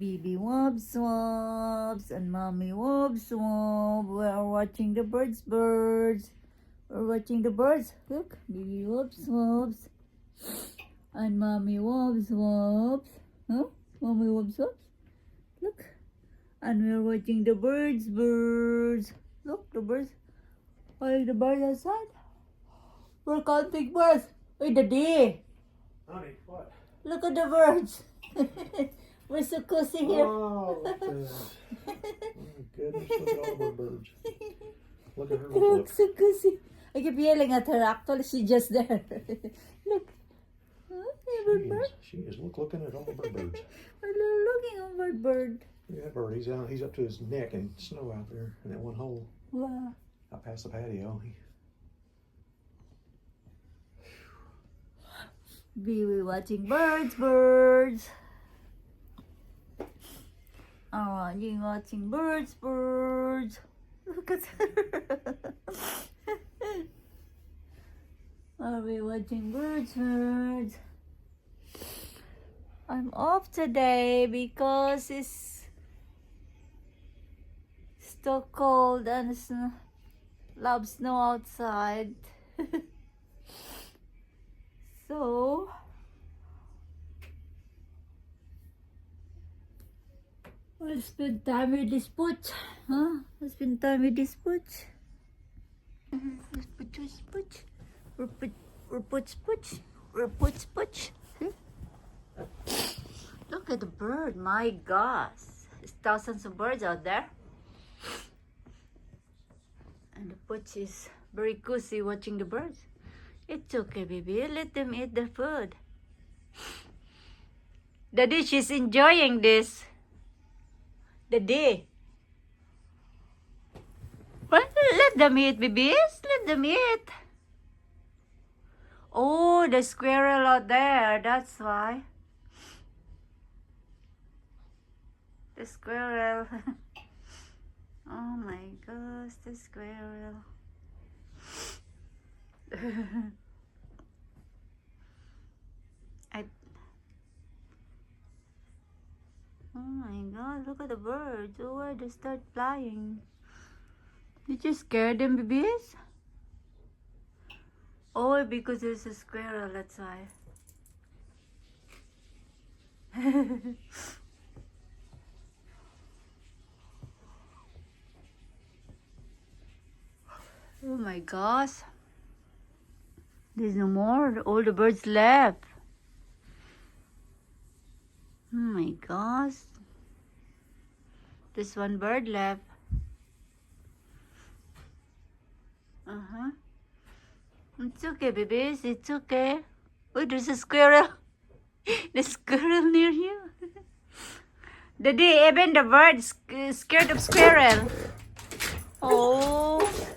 Baby Wob Swabs and Mommy Wob Swab. We are watching the birds. We're watching the birds. Look, Baby Wob Swabs and Mommy Wob Swabs. Huh? Mommy Wob Swabs. Look. And we're watching the birds. Look, the birds. Why the birds outside? We're counting birds. Wait, the day. Honey, what? Look at the birds. We're so cozy here. Oh, look at that. Oh, my goodness, look at all the birds. Look at her. Look, Look. so cozy. I keep yelling at her. Actually, she's just there. Look. Huh? Hey, bird. She is looking at all the birds. We're looking over bird. Look at that bird. He's up to his neck in snow out there in that one hole Wow. out past the patio. We watching birds. Oh, you watching birds. Look at her. Are we watching birds? I'm off today because it's still cold and it's lots of snow outside. So I'll spend time with this pooch. Huh? I'll spend time with this pooch. Pooch. We're pooch. See? Look at the bird. My gosh. There's thousands of birds out there. And the pooch is very cozy watching the birds. It's okay, baby. Let them eat the food. Daddy, she's enjoying this. Daddy. Well, let them eat, babies. Let them eat. Oh, the squirrel out there. That's why. The squirrel. Oh my gosh, the squirrel. Oh my god, look at the birds. Oh, where they start flying. Did you scare them, babies? Oh, because there's a squirrel, that's why. Oh my gosh. There's no more. All the birds left. Oh my gosh. There's one bird left. It's okay, babies. It's okay. Oh, there's a squirrel. The squirrel near you. Daddy, even the bird is scared of squirrel. Oh.